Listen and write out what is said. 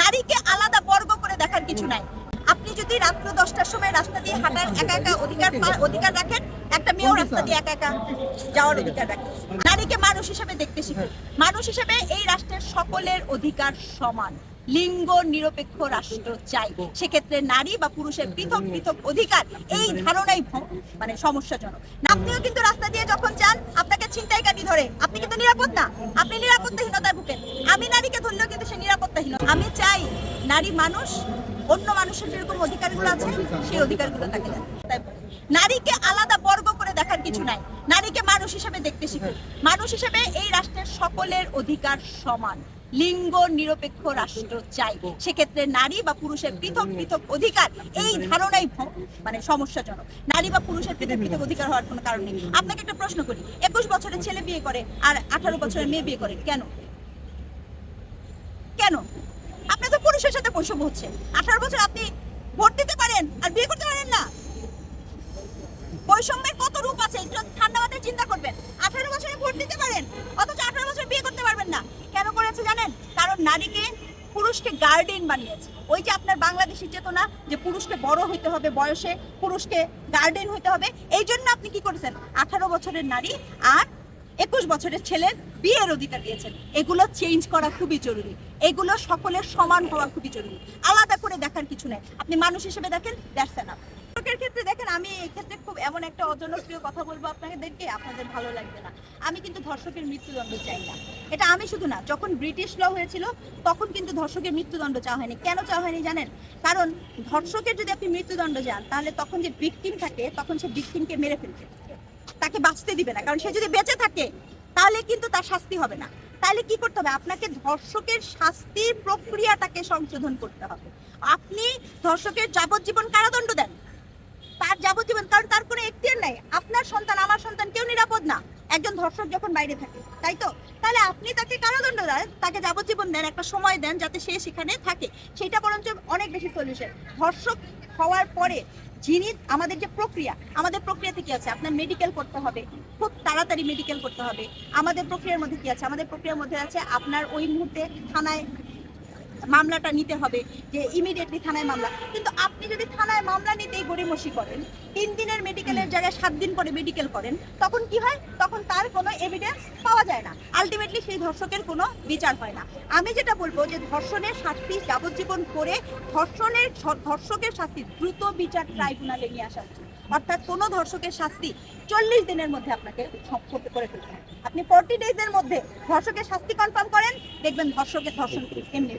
নারীকে আলাদা বর্গ করে দেখার কিছু নাই। আপনি যদি রাত্র 10টার সময় রাস্তা দিয়ে হাঁটার একা অধিকার রাখেন, একটা মেয়েও রাস্তা দিয়ে একা যাওয়ার অধিকার রাখেন। নারীকে মানুষ হিসেবে দেখতে শিখুন। মানুষ হিসেবে এই রাষ্ট্রের সকলের অধিকার সমান। লিঙ্গ নিরপেক্ষ রাষ্ট্র চাই। সেক্ষেত্রে নারী বা পুরুষের পৃথক পৃথক অধিকার, এই ধারণাই মানে সমস্যাজনক। আপনিও কিন্তু রাস্তা দিয়ে যখন যান, আপনাকে ছিনতাইকারী ধরে, আপনি কিন্তু নিরাপদ না, আপনি নিরাপত্তাহীনতায় ভুগেন। আমি নারীকে ধরলেও কিন্তু সে নিরাপত্তাহীন। আমি চাই নারী মানুষ, অন্য মানুষের যেরকম অধিকারগুলো আছে সেই অধিকারগুলো তাকে দেন। নারীকে আলাদা বর্গ করে দেখার কিছু নাই। নারীকে মানুষ হিসেবে দেখতে শিখুন। মানুষ হিসেবে এই রাষ্ট্রের সকলের অধিকার সমান। লিঙ্গ নিরপেক্ষ রাষ্ট্র চাই। সেক্ষেত্রে নারী বা পুরুষের পৃথক পৃথক অধিকার, এই ধারণাই মানে সমস্যাজনক। নারী বা পুরুষের পৃথক পৃথক অধিকার হওয়ার কোনো কারণ নেই। আপনাকে একটা প্রশ্ন করি, 21 বছরের ছেলে বিয়ে করে আর 18 বছরের মেয়ে বিয়ে করে, কেন? কেন? আপনি তো পুরুষের সাথে বৈষম্য হচ্ছে। 18 বছর আপনি ভোট দিতে পারেন আর বিয়ে করতে পারেন না। বৈষম্যের কত রূপ আছে, একটু ঠান্ডা মাথায় চিন্তা করবেন। 18 বছরে ভোট দিতে পারেন, অথচ 18 বছর বিয়ে করতে পারবেন না। কেন করেছে জানেন? কারণ নারীকে, পুরুষকে গার্ডিয়ান বানিয়েছে। ওই যে আপনার বাংলাদেশের চেতনা যে পুরুষকে বড় হইতে হবে বয়সে, পুরুষকে গার্ডিয়ান হইতে হবে, এই জন্য আপনি কি করেছেন? 18 বছরের নারী আর 21 বছরের ছেলের বিয়ের অধিকার দিয়েছেন। এগুলো চেঞ্জ করা খুবই জরুরি। এগুলো সকলের সমান হওয়া খুবই জরুরি। আলাদা করে দেখার কিছু নেই। আপনি মানুষ হিসেবে দেখেন, দ্যাটস এনাফ। ধর্ষকের ক্ষেত্রে দেখেন, আমি এই ক্ষেত্রে খুব এমন একটা অজনপ্রিয় কথা বলবো আপনাকে, দেখে আপনাদের ভালো লাগবে না। আমি কিন্তু ধর্ষকের মৃত্যুদণ্ড চাই না। এটা আমি শুধু না, যখন ব্রিটিশ ল হয়েছিল তখন কিন্তু ধর্ষকের মৃত্যুদণ্ড চাওয়া হয়নি। কেন চাওয়া হয়নি জানেন? কারণ ধর্ষকের যদি আপনি মৃত্যুদণ্ড চান, তাহলে তখন যে ভিকটিম থাকে, তখন সে ভিকটিমকে মেরে ফেলবে, তাকে বাঁচতে দিবে না। কারণ সে যদি বেঁচে থাকে তাহলে কিন্তু তার শাস্তি হবে না। তাহলে কি করতে হবে? আপনাকে ধর্ষকের শাস্তির প্রক্রিয়াটাকে সংশোধন করতে হবে। আপনি ধর্ষকের যাবজ্জীবন কারাদণ্ড দেন, তার যাবজ্জীবন, কারণ তার কোনো এখতিয়ার নাই। আপনার সন্তান, আমার সন্তান, কেউ নিরাপদ না একজন ধর্ষক যখন বাইরে থাকে, তাই তো? তাহলে আপনি তাকে কারাদণ্ড দেন, তাকে যাবজ্জীবন দেন, একটা সময় দেন যাতে সে সেখানে থাকে। সেটা বরঞ্চ অনেক বেশি সলিউশন। ধর্ষক হওয়ার পরে যিনি, আমাদের যে প্রক্রিয়া, আমাদের প্রক্রিয়াতে কি আছে? আপনার মেডিকেল করতে হবে, খুব তাড়াতাড়ি মেডিকেল করতে হবে। আমাদের প্রক্রিয়ার মধ্যে কি আছে? আমাদের প্রক্রিয়ার মধ্যে আছে আপনার ওই মুহূর্তে থানায় মামলাটা নিতে হবে, যে ইমিডিয়েটলি থানায় মামলা। কিন্তু আপনি যদি থানায় মামলা নিতেই গড়িমসি করেন, 3 দিনের মেডিকেলের জায়গায় 7 দিন পরে মেডিকেল করেন, তখন কি হয়? তখন তার কোনো এভিডেন্স পাওয়া যায় না। আলটিমেটলি সেই ধর্ষকের কোনো বিচার হয় না। আমি যেটা বলবো যে ধর্ষণের শাস্তি যাবজ্জীবন করে ধর্ষকের শাস্তি দ্রুত বিচার ট্রাইব্যুনালে নিয়ে আসা উচিত। অর্থাৎ কোনো ধর্ষকের শাস্তি 40 দিনের মধ্যে আপনাকে করে ফেলতে হবে। আপনি 40 ডেজের মধ্যে ধর্ষকের শাস্তি কনফার্ম করেন, দেখবেন ধর্ষকের ধর্ষণ এমনি।